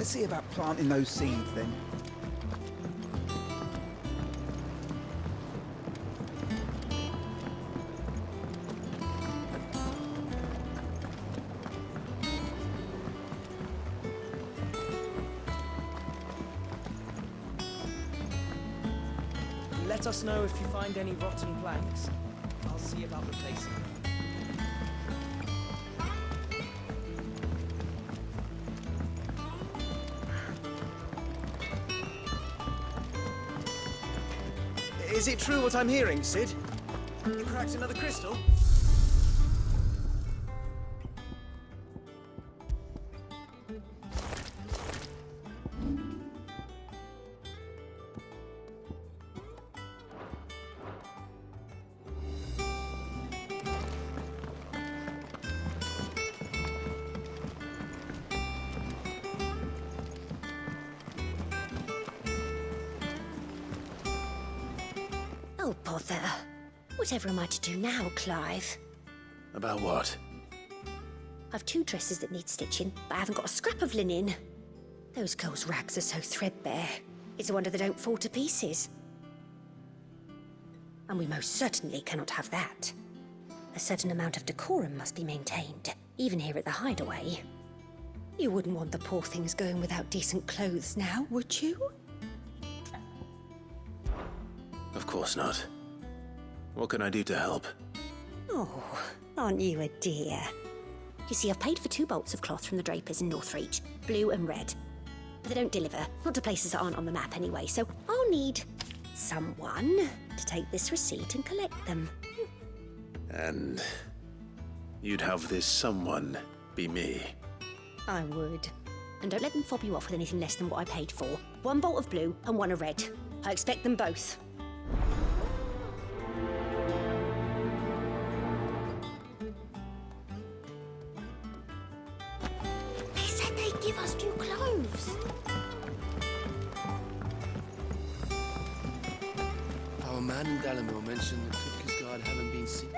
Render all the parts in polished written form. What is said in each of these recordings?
Let's see about planting those seeds then. Let us know if you find any rotten planks. I'll see about replacing them. Is it true what I'm hearing, Sid? You cracked another crystal? Oh, bother. Whatever am I to do now, Clive? About what? I've 2 dresses that need stitching, but I haven't got a scrap of linen. Those girls' rags are so threadbare. It's a wonder they don't fall to pieces. And we most certainly cannot have that. A certain amount of decorum must be maintained, even here at the Hideaway. You wouldn't want the poor things going without decent clothes now, would you? Of course not. What can I do to help? Oh, aren't you a dear? You see, I've paid for 2 bolts of cloth from the drapers in Northreach, blue and red. But they don't deliver, not to places that aren't on the map anyway, so I'll need someone to take this receipt and collect them. And you'd have this someone be me. I would. And don't let them fob you off with anything less than what I paid for. 1 bolt of blue and 1 of red. I expect them both. They said they'd give us new clothes. Our man in Dallimore mentioned that Kupka's guard haven't been seen.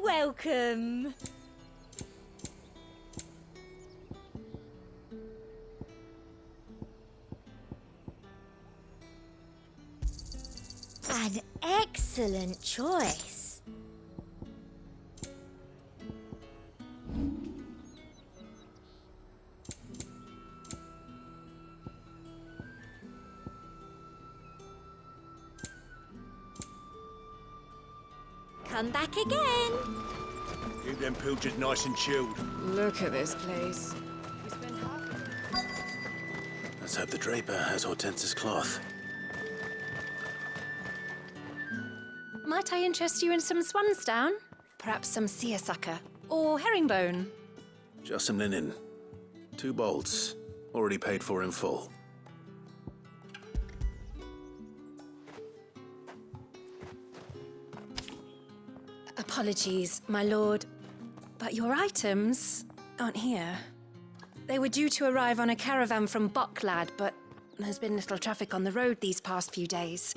Welcome. An excellent choice. Come back again. Keep them pilchards nice and chilled. Look at this place. Let's hope the draper has Hortense's cloth. Might I interest you in some swansdown? Perhaps some seersucker or herringbone? Just some linen. 2 bolts. Already paid for in full. Apologies, my lord, but your items aren't here. They were due to arrive on a caravan from Bocklad, but there's been little traffic on the road these past few days.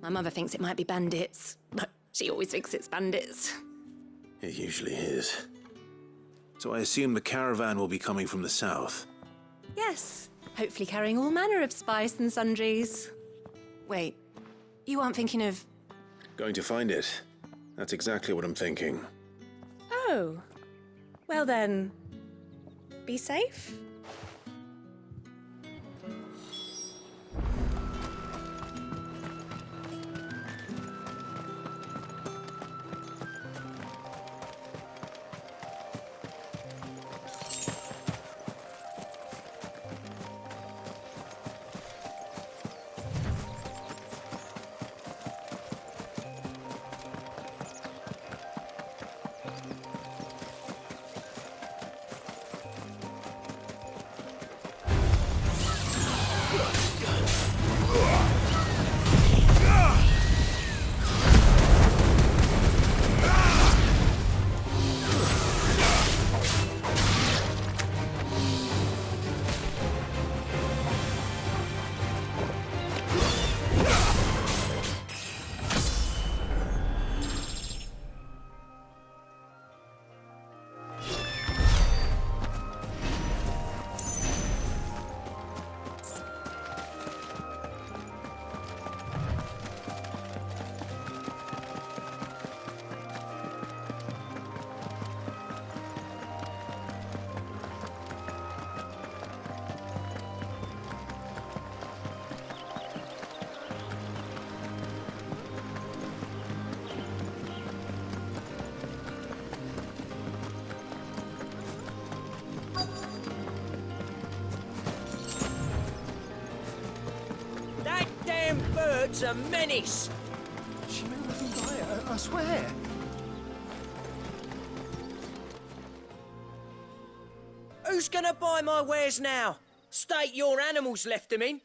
My mother thinks it might be bandits, but she always thinks it's bandits. It usually is. So I assume the caravan will be coming from the south. Yes, hopefully carrying all manner of spice and sundries. Wait, you aren't thinking of... Going to find it. That's exactly what I'm thinking. Oh, well then, be safe. That damn bird's a menace! She knew nothing by it, I swear. Who's gonna buy my wares now? State your animals left them in.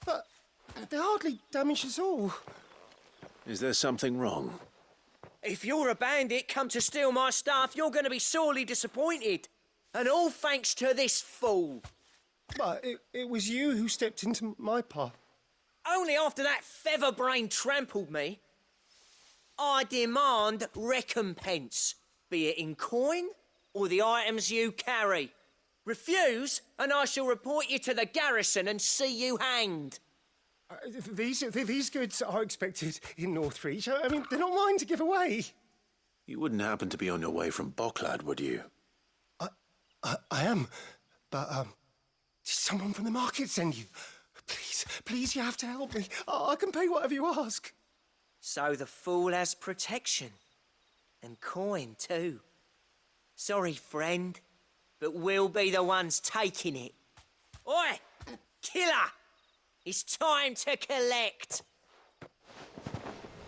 But they hardly damaged us all. Is there something wrong? If you're a bandit come to steal my stuff, you're gonna be sorely disappointed. And all thanks to this fool. But it was you who stepped into my path. Only after that feather-brain trampled me. I demand recompense, be it in coin or the items you carry. Refuse, and I shall report you to the garrison and see you hanged. These goods are expected in Northreach. I mean, they're not mine to give away. You wouldn't happen to be on your way from Bocklad, would you? I am, but did someone from the market send you? Please, you have to help me. I can pay whatever you ask. So the fool has protection. And coin, too. Sorry, friend, but we'll be the ones taking it. Oi! Killer! It's time to collect!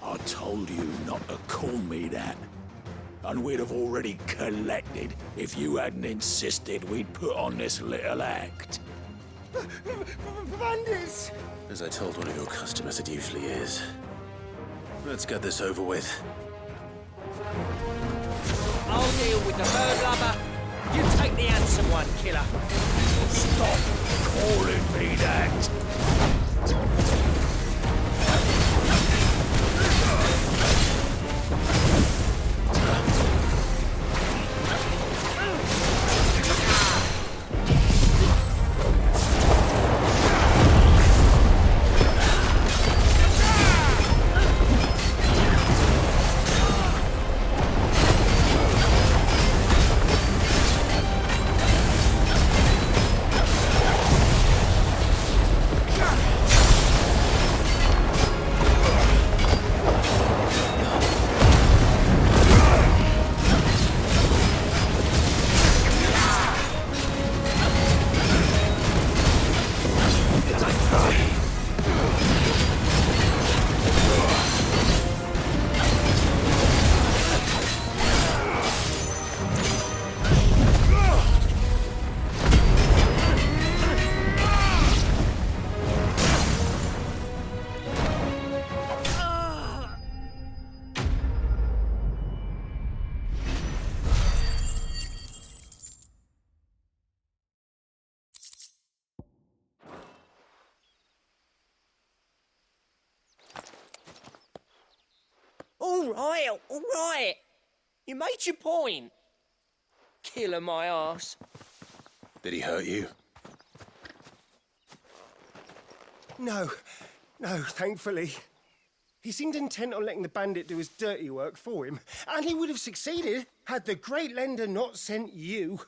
I told you not to call me that. And we'd have already collected if you hadn't insisted we'd put on this little act. Bandits! As I told one of your customers, it usually is. Let's get this over with. I'll deal with the bird lover. You take the handsome one, killer. Stop calling me that! All right. You made your point. Killing my arse. Did he hurt you? No, thankfully. He seemed intent on letting the bandit do his dirty work for him, and he would have succeeded had the great lender not sent you.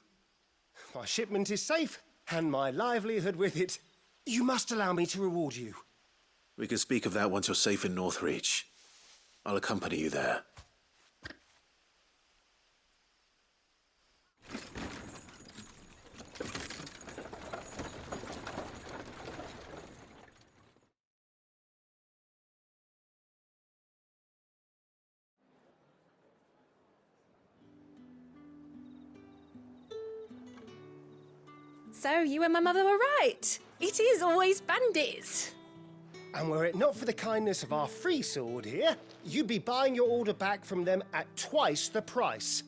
My shipment is safe, and my livelihood with it. You must allow me to reward you. We can speak of that once you're safe in Northreach. I'll accompany you there. So, you and my mother were right. It is always bandits. And were it not for the kindness of our free sword here, you'd be buying your order back from them at twice the price.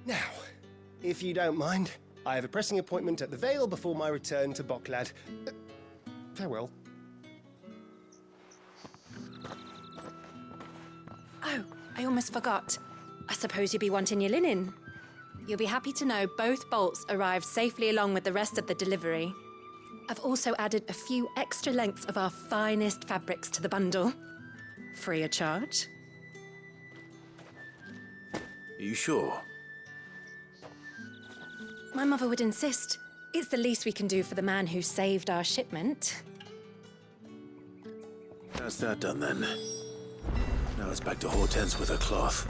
Now, if you don't mind, I have a pressing appointment at the Vale before my return to Bocklad. Farewell. Oh, I almost forgot. I suppose you'll be wanting your linen. You'll be happy to know both bolts arrived safely along with the rest of the delivery. I've also added a few extra lengths of our finest fabrics to the bundle. Free of charge. Are you sure? My mother would insist. It's the least we can do for the man who saved our shipment. That's that done then. Now it's back to Hortense with her cloth.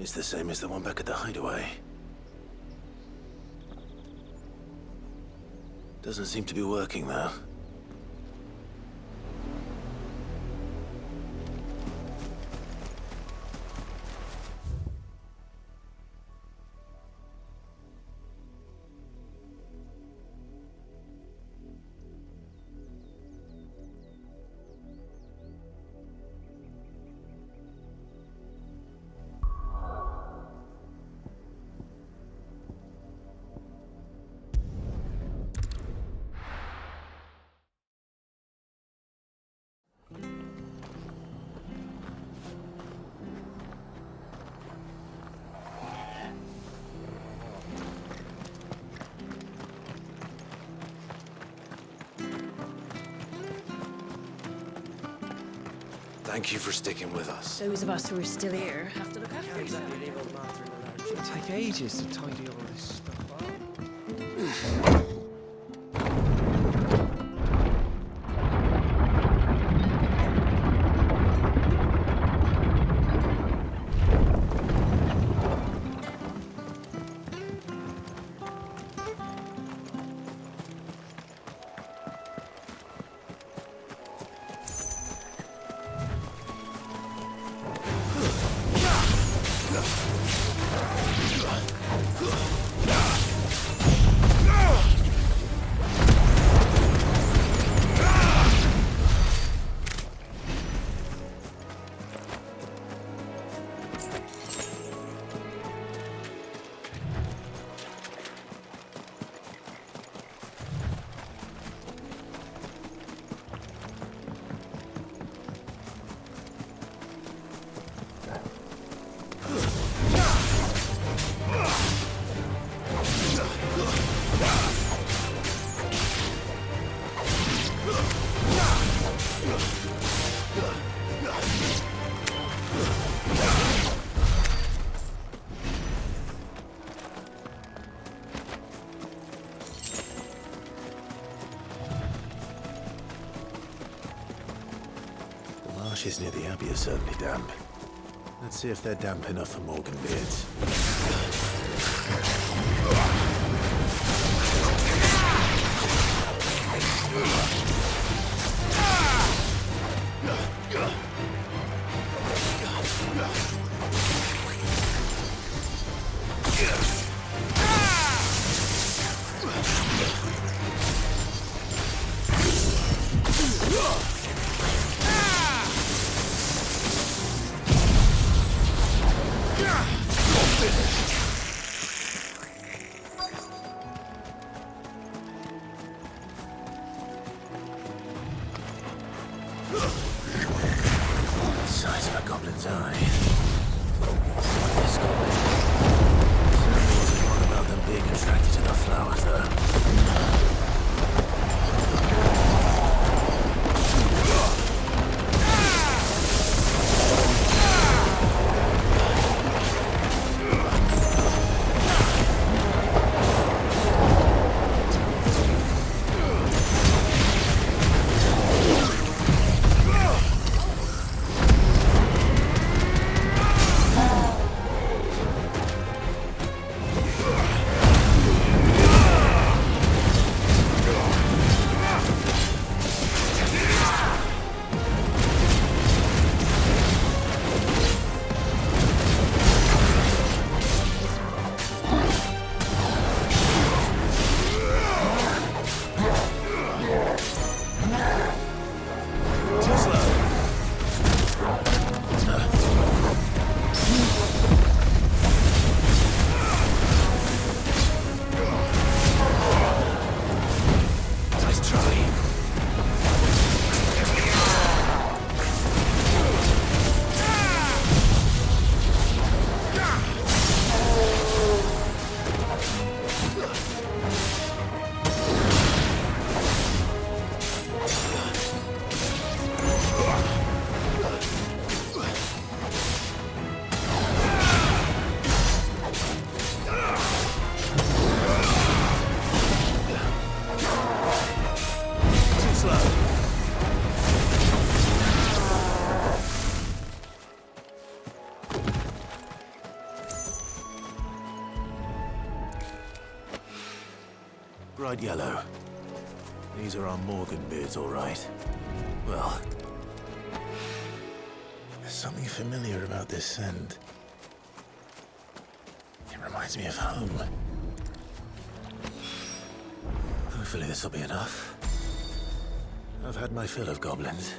It's the same as the one back at the hideaway. Doesn't seem to be working, though. Thank you for sticking with us. Those of us who are still here have to look after each other. It'll take ages to tidy all this stuff up. The marshes near the Abbey are certainly damp. Let's see if they're damp enough for Morgan beards. Bright yellow. These are our Morgan beards, all right. Well, there's something familiar about this scent. It reminds me of home. Hopefully this will be enough. I've had my fill of goblins.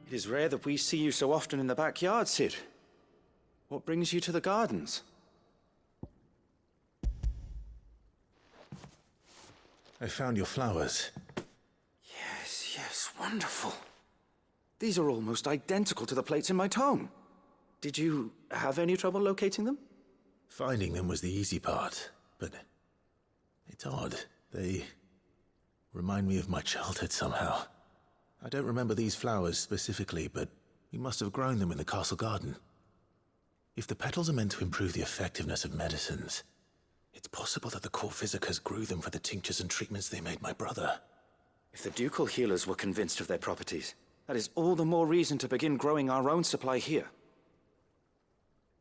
It is rare that we see you so often in the backyard, Sid. What brings you to the gardens? I found your flowers. Yes, wonderful. These are almost identical to the plates in my tome. Did you have any trouble locating them? Finding them was the easy part, but it's odd. They remind me of my childhood somehow. I don't remember these flowers specifically, but we must have grown them in the castle garden. If the petals are meant to improve the effectiveness of medicines, it's possible that the court physicers grew them for the tinctures and treatments they made my brother. If the ducal healers were convinced of their properties, that is all the more reason to begin growing our own supply here.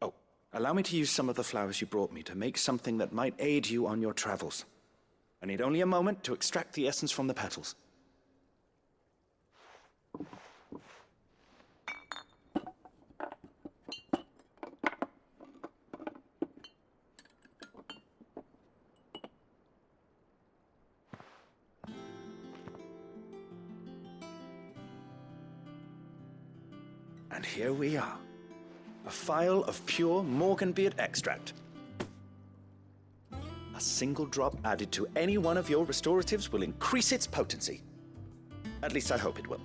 Oh, allow me to use some of the flowers you brought me to make something that might aid you on your travels. I need only a moment to extract the essence from the petals. And here we are. A phial of pure Morganbeard extract. A single drop added to any one of your restoratives will increase its potency. At least I hope it will.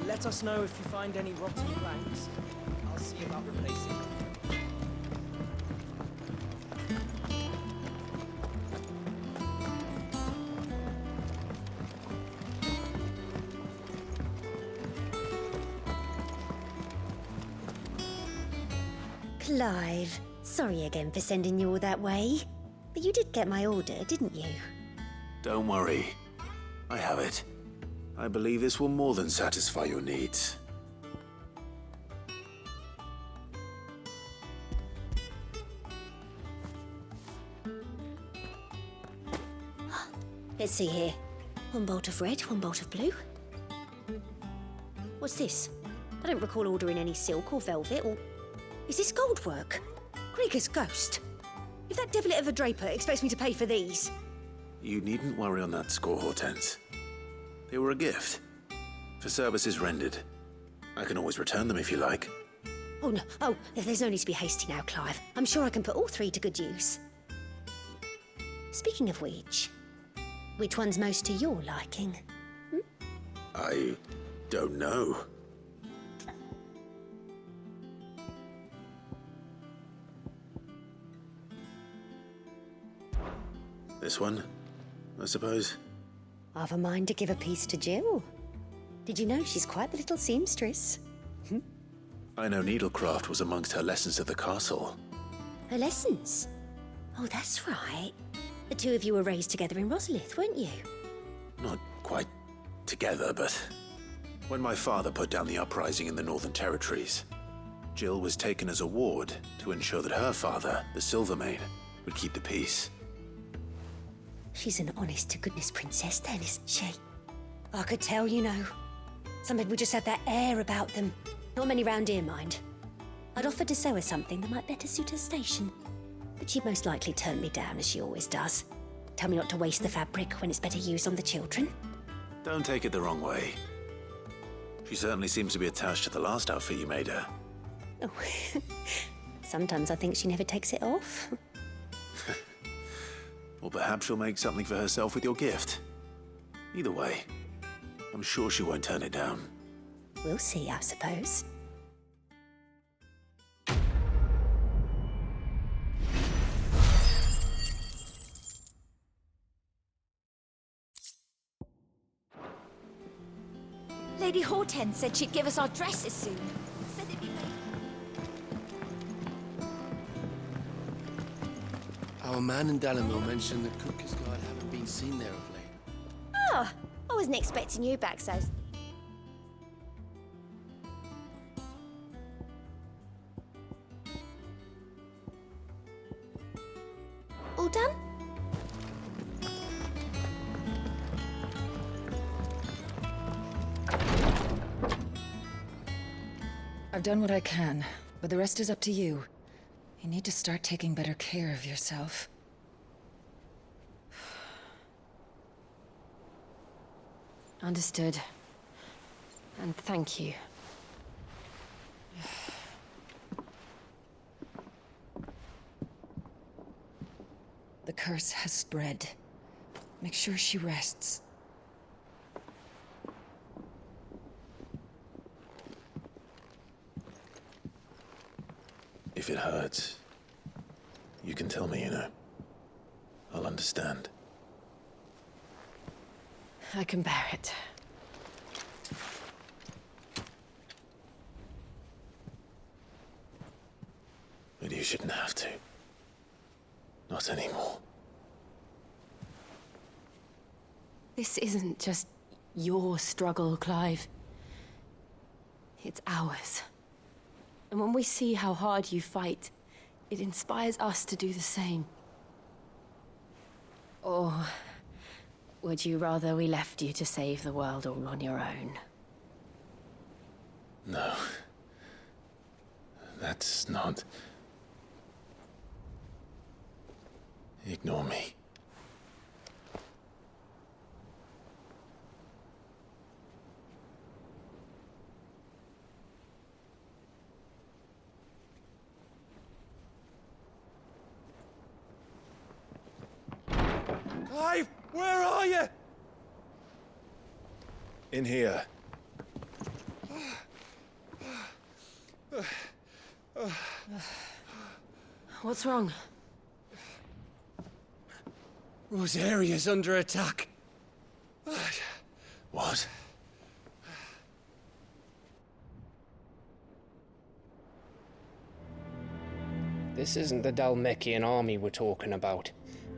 Let us know if you find any rotten planks. I'll see about replacing them. Clive, sorry again for sending you all that way. But you did get my order, didn't you? Don't worry. I have it. I believe this will more than satisfy your needs. Let's see here. One bolt of red, one bolt of blue. What's this? I don't recall ordering any silk or velvet or... Is this gold work? Gregor's ghost. If that devilet of a draper expects me to pay for these... You needn't worry on that score, Hortense. They were a gift. For services rendered. I can always return them if you like. Oh, no. Oh, there's no need to be hasty now, Clive. I'm sure I can put all three to good use. Speaking of which one's most to your liking? I don't know. This one, I suppose. I've a mind to give a piece to Jill. Did you know she's quite the little seamstress? I know needlecraft was amongst her lessons at the castle. Her lessons? Oh, that's right. The two of you were raised together in Rosalith, weren't you? Not quite together, but when my father put down the uprising in the Northern Territories, Jill was taken as a ward to ensure that her father, the Silvermane, would keep the peace. She's an honest-to-goodness princess then, isn't she? I could tell, you know. Some people just have that air about them. Not many round here, mind. I'd offered to sew her something that might better suit her station. But she'd most likely turn me down, as she always does. Tell me not to waste the fabric when it's better used on the children. Don't take it the wrong way. She certainly seems to be attached to the last outfit you made her. Oh, sometimes I think she never takes it off. Or perhaps she'll make something for herself with your gift. Either way, I'm sure she won't turn it down. We'll see, I suppose. Lady Hortense said she'd give us our dresses soon. Said they'd be ready. Our man in Dalamil mentioned that Kupka's guard haven't been seen there of late. Oh, I wasn't expecting you back, so... All done? I've done what I can, but the rest is up to you. You need to start taking better care of yourself. Understood. And thank you. The curse has spread. Make sure she rests. If it hurts, you can tell me, you know. I'll understand. I can bear it. But you shouldn't have to. Not anymore. This isn't just your struggle, Clive. It's ours. And when we see how hard you fight, it inspires us to do the same. Or would you rather we left you to save the world all on your own? No. That's not... Ignore me. Clive, where are you? In here. What's wrong? Rosaria's under attack. What? This isn't the Dalmekian army we're talking about.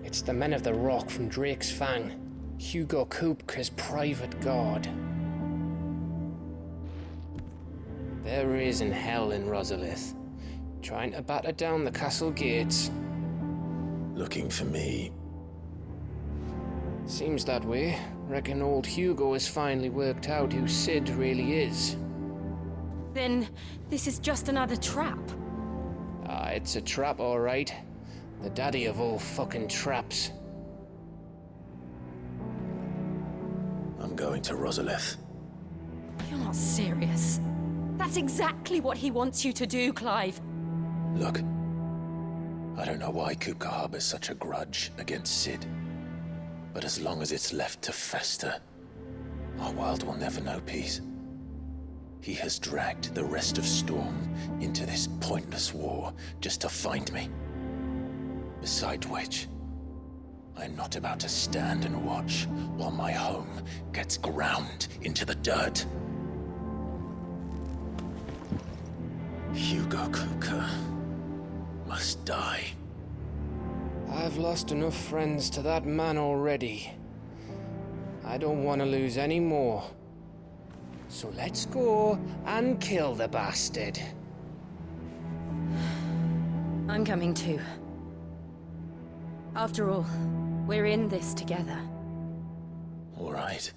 It's the men of the Rock from Drake's Fang. Hugo Kupka's private guard. There is in hell in Rosalith, trying to batter down the castle gates. Looking for me? Seems that way. Reckon old Hugo has finally worked out who Sid really is. Then this is just another trap. Ah, it's a trap, all right. The daddy of all fucking traps. I'm going to Rosalith. You're not serious. That's exactly what he wants you to do, Clive. Look, I don't know why Kupka harbors such a grudge against Sid. But as long as it's left to fester, our world will never know peace. He has dragged the rest of Storm into this pointless war just to find me. Besides which, I'm not about to stand and watch while my home gets ground into the dirt. Hugo Kupka must die. I've lost enough friends to that man already. I don't want to lose any more. So let's go and kill the bastard. I'm coming too. After all, we're in this together. All right.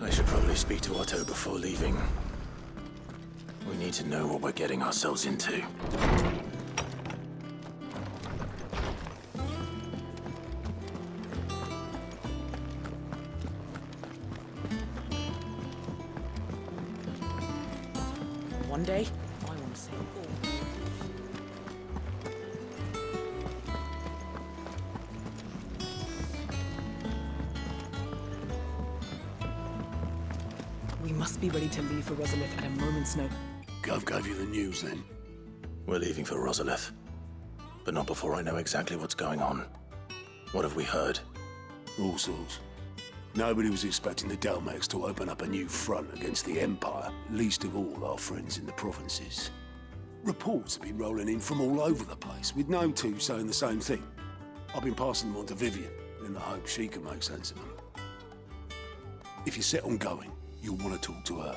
I should probably speak to Otto before leaving. We need to know what we're getting ourselves into. One day, I want to see all. We must be ready to leave for Rosalith at a moment's notice. Gov gave you the news then? We're leaving for Rosalith. But not before I know exactly what's going on. What have we heard? All sorts. Nobody was expecting the Dalmex to open up a new front against the Empire, least of all our friends in the provinces. Reports have been rolling in from all over the place, with no two saying the same thing. I've been passing them on to Vivian, in the hope she can make sense of them. If you're set on going, you'll want to talk to her.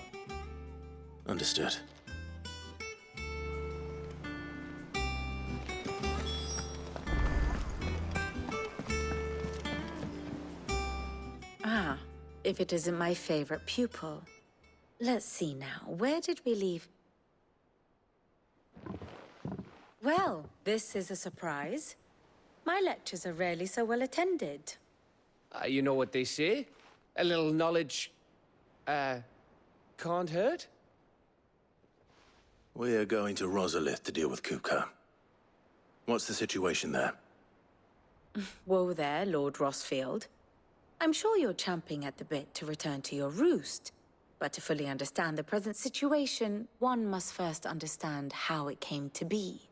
Understood. Ah, if it isn't my favorite pupil. Let's see now, where did we leave? Well, this is a surprise. My lectures are rarely so well attended. You know what they say? A little knowledge, can't hurt? We're going to Rosalith to deal with Kupka. What's the situation there? Whoa there, Lord Rossfield. I'm sure you're champing at the bit to return to your roost. But to fully understand the present situation, one must first understand how it came to be.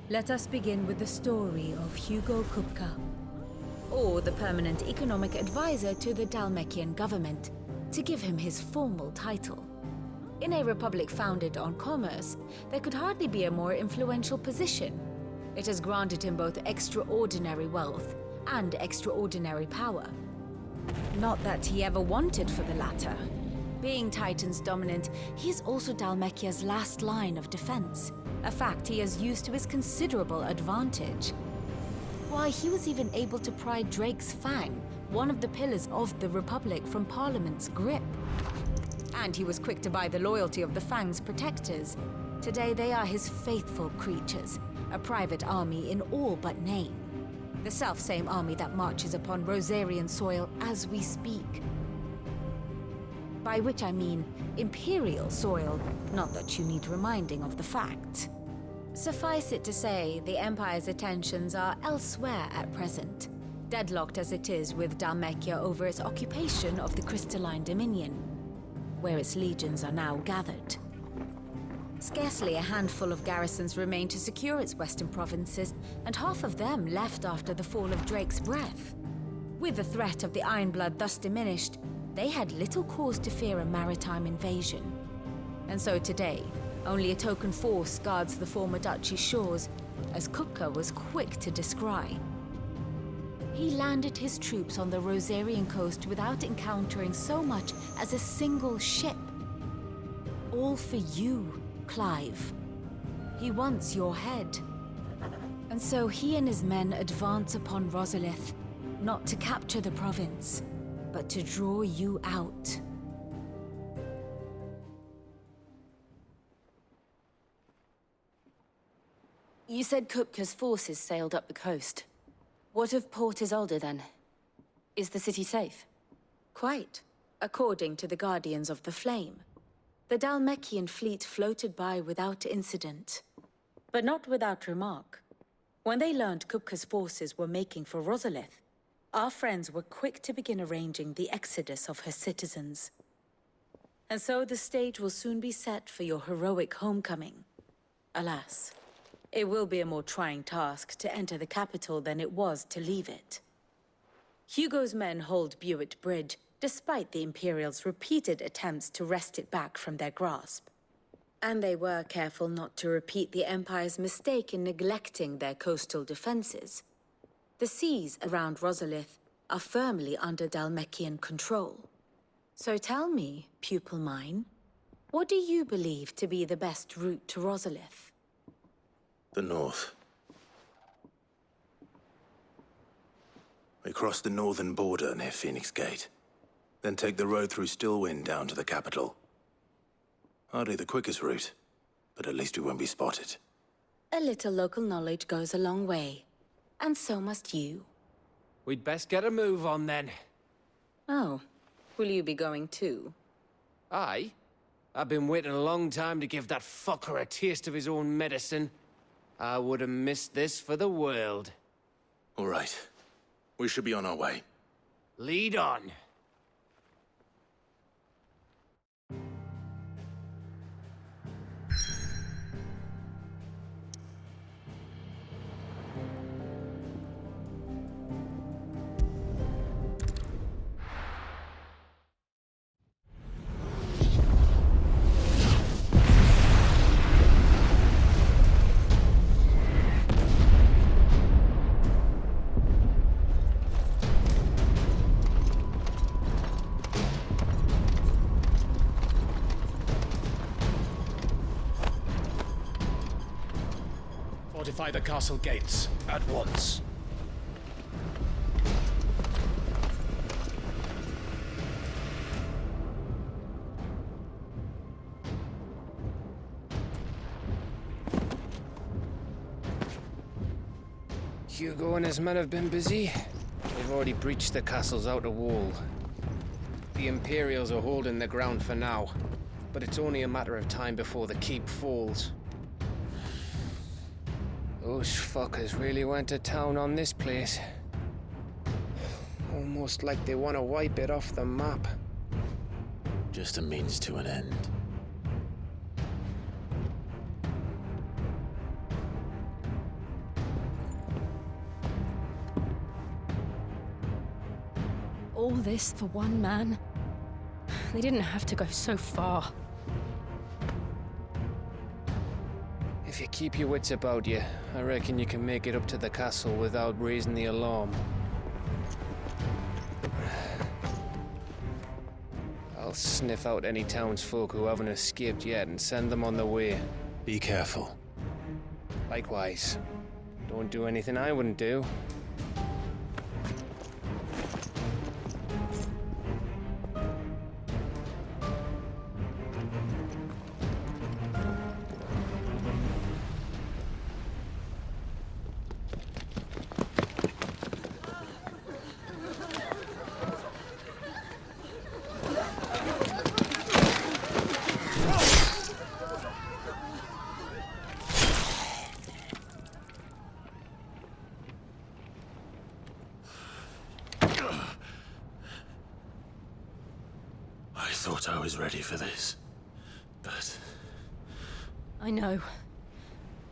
Let us begin with the story of Hugo Kupka, Or the permanent economic advisor to the Dalmekian government, to give him his formal title. In a republic founded on commerce, there could hardly be a more influential position. It has granted him both extraordinary wealth and extraordinary power. Not that he ever wanted for the latter. Being Titan's dominant, he is also Dalmekia's last line of defense, a fact he has used to his considerable advantage. Why, he was even able to pry Drake's Fang, one of the pillars of the Republic, from Parliament's grip. And he was quick to buy the loyalty of the Fang's protectors. Today they are his faithful creatures, a private army in all but name. The self-same army that marches upon Rosarian soil as we speak. By which I mean Imperial soil, not that you need reminding of the fact. Suffice it to say, the Empire's attentions are elsewhere at present, deadlocked as it is with Dalmekia over its occupation of the Crystalline Dominion, where its legions are now gathered. Scarcely a handful of garrisons remain to secure its western provinces, and half of them left after the fall of Drake's Breath. With the threat of the Ironblood thus diminished, they had little cause to fear a maritime invasion. And so today, only a token force guards the former duchy's shores, as Kupka was quick to descry. He landed his troops on the Rosarian coast without encountering so much as a single ship. All for you, Clive. He wants your head. And so he and his men advance upon Rosalith, not to capture the province, but to draw you out. You said Kupka's forces sailed up the coast. What of Port Isolde, then? Is the city safe? Quite, according to the Guardians of the Flame. The Dalmekian fleet floated by without incident, but not without remark. When they learned Kupka's forces were making for Rosalith, our friends were quick to begin arranging the exodus of her citizens. And so the stage will soon be set for your heroic homecoming. Alas, it will be a more trying task to enter the capital than it was to leave it. Hugo's men hold Buett Bridge, despite the Imperials' repeated attempts to wrest it back from their grasp. And they were careful not to repeat the Empire's mistake in neglecting their coastal defenses. The seas around Rosalith are firmly under Dhalmekian control. So tell me, pupil mine, what do you believe to be the best route to Rosalith? The north. We cross the northern border near Phoenix Gate, then take the road through Stillwind down to the capital. Hardly the quickest route, but at least we won't be spotted. A little local knowledge goes a long way, and so must you. We'd best get a move on then. Oh, will you be going too? Aye. I've been waiting a long time to give that fucker a taste of his own medicine. I would have missed this for the world. All right. We should be on our way. Lead on. Fortify the castle gates, at once. Hugo and his men have been busy. They've already breached the castle's outer wall. The Imperials are holding the ground for now, but it's only a matter of time before the keep falls. Those fuckers really went to town on this place. Almost like they want to wipe it off the map. Just a means to an end. All this for one man? They didn't have to go so far. If you keep your wits about you, I reckon you can make it up to the castle without raising the alarm. I'll sniff out any townsfolk who haven't escaped yet and send them on their way. Be careful. Likewise. Don't do anything I wouldn't do. I thought I was ready for this, but... I know.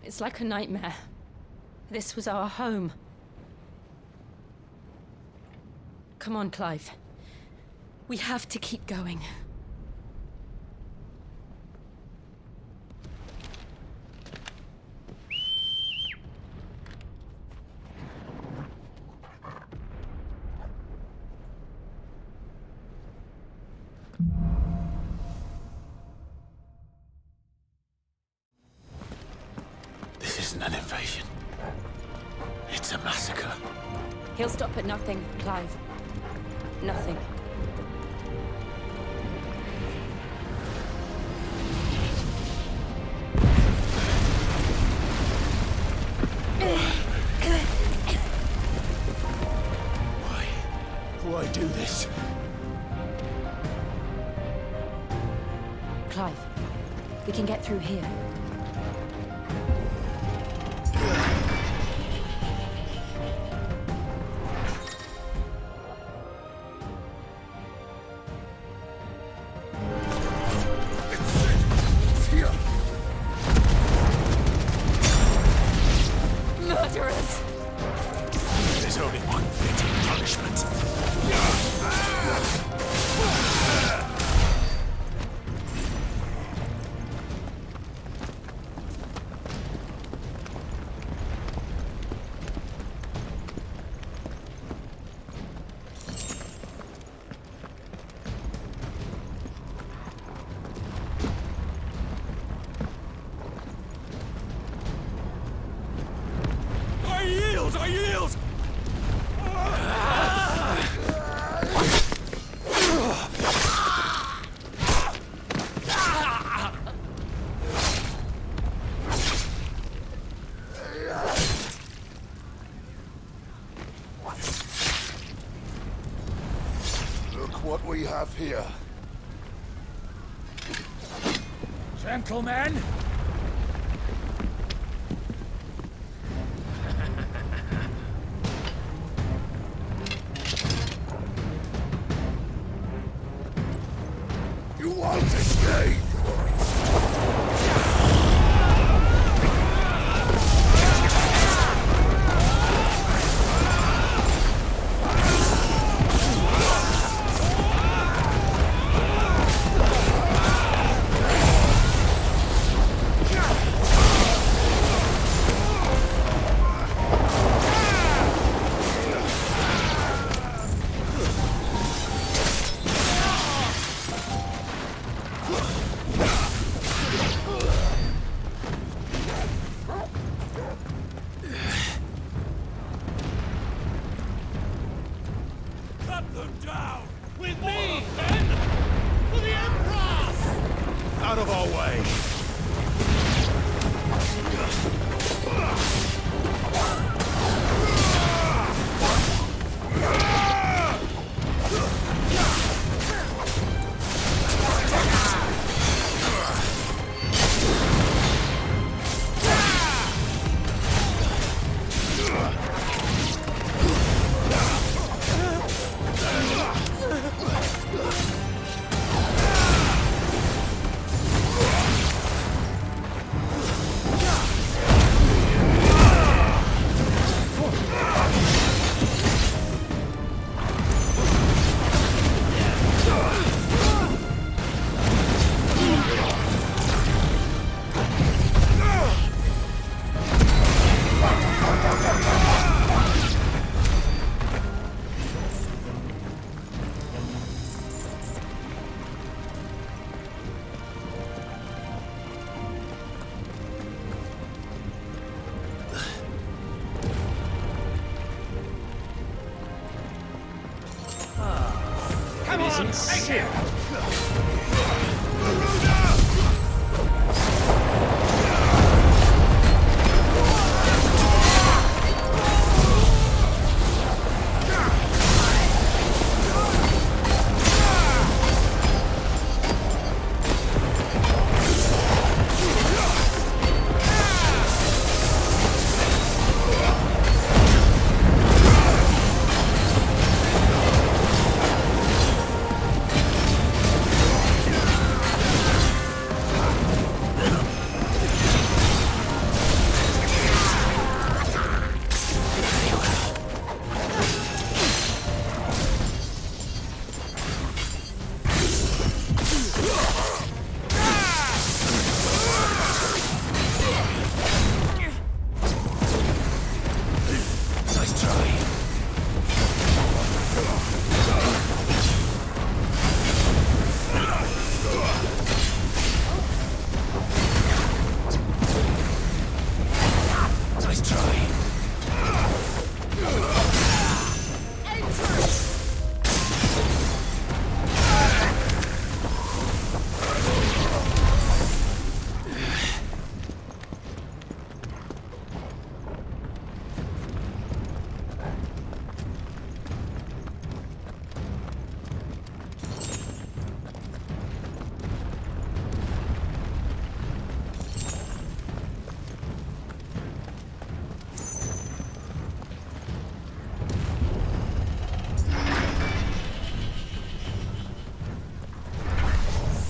It's like a nightmare. This was our home. Come on, Clive. We have to keep going. This isn't an invasion. It's a massacre. He'll stop at nothing, Clive. Nothing. Why do this? Clive, we can get through here. yield! Look what we have here. Gentlemen! You won't escape! Cut them down! With me, men! For the Emperor! Out of our way! Come on, take him!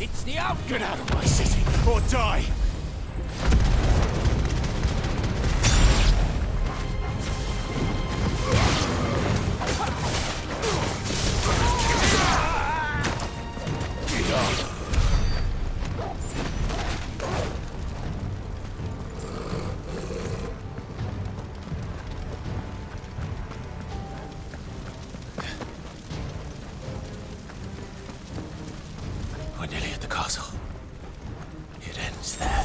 It's the out! Get out of my city, or die! We're nearly at the castle. It ends there.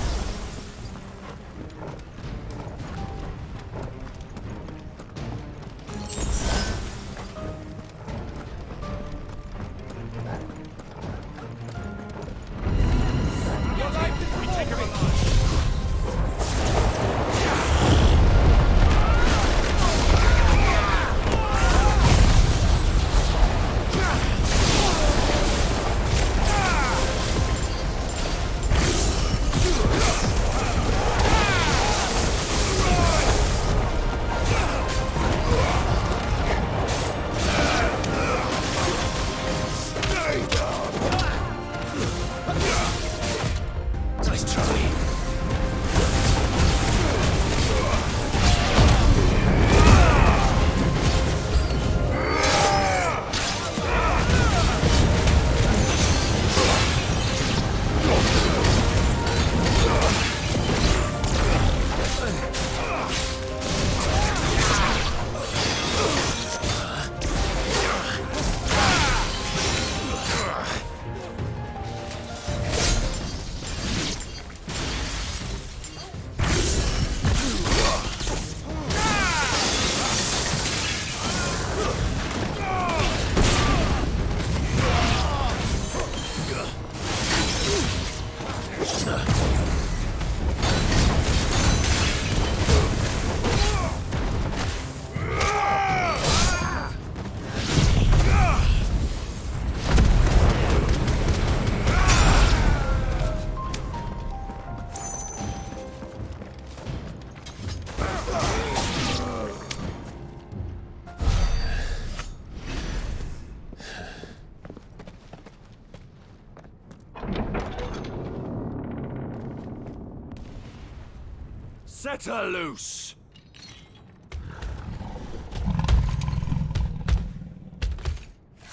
Set her loose!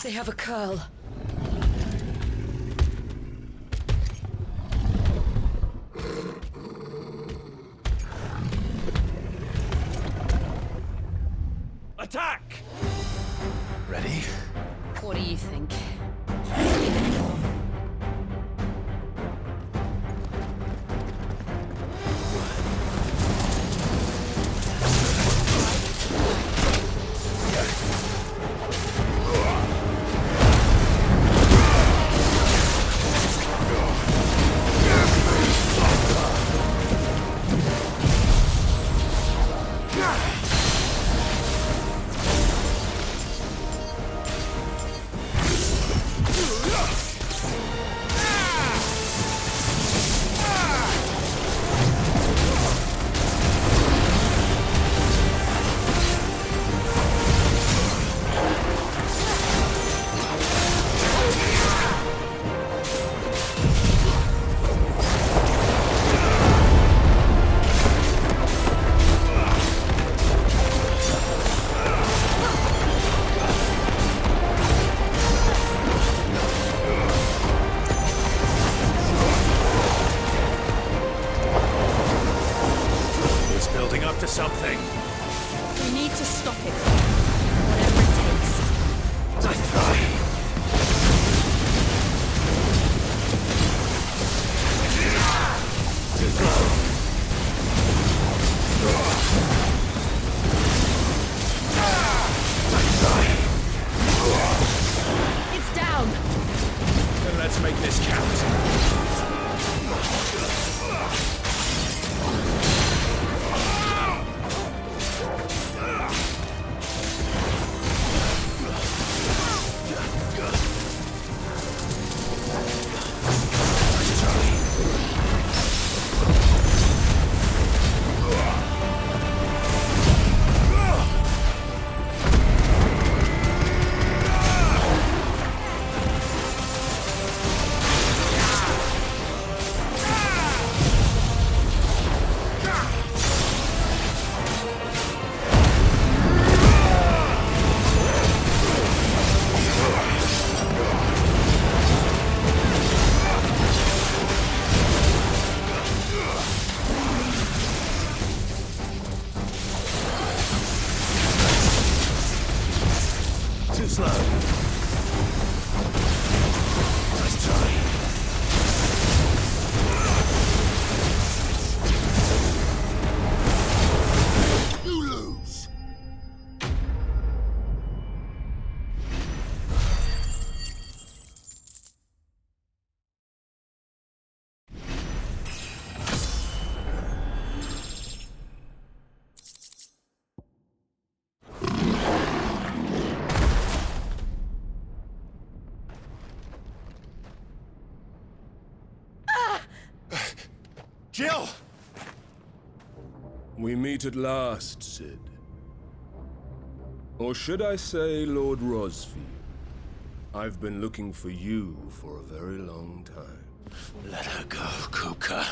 They have a curl. Attack! Ready? What do you think? To something. We need to stop it. Whatever it takes. Nice try. It's down. Then let's make this count. Too slow. Nice try. You lose. Jill! We meet at last, Sid. Or should I say, Lord Rosfield? I've been looking for you for a very long time. Let her go, Kuka.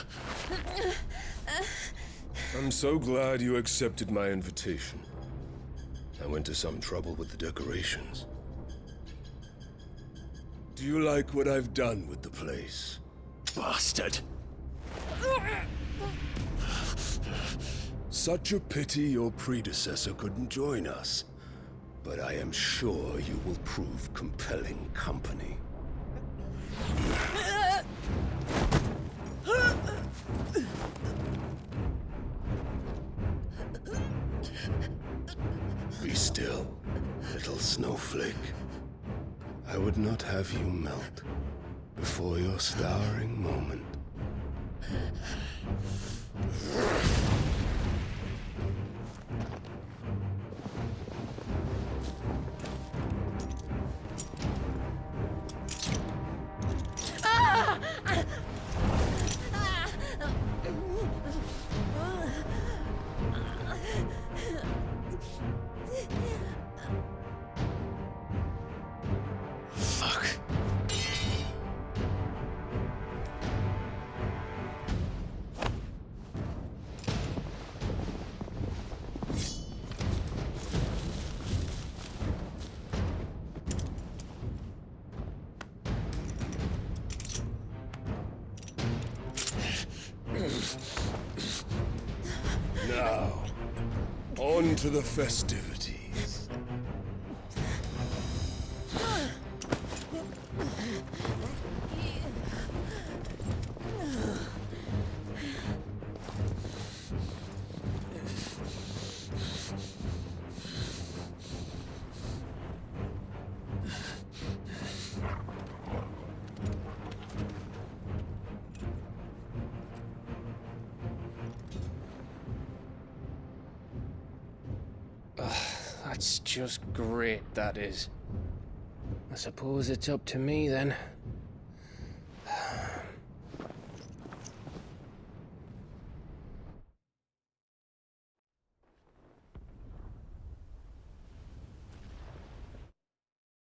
I'm so glad you accepted my invitation. I went to some trouble with the decorations. Do you like what I've done with the place? Bastard! Such a pity your predecessor couldn't join us. But I am sure you will prove compelling company. Be still, little snowflake. I would not have you melt before your starring moment. Now, on to the festivities. That's just great, that is. I suppose it's up to me then.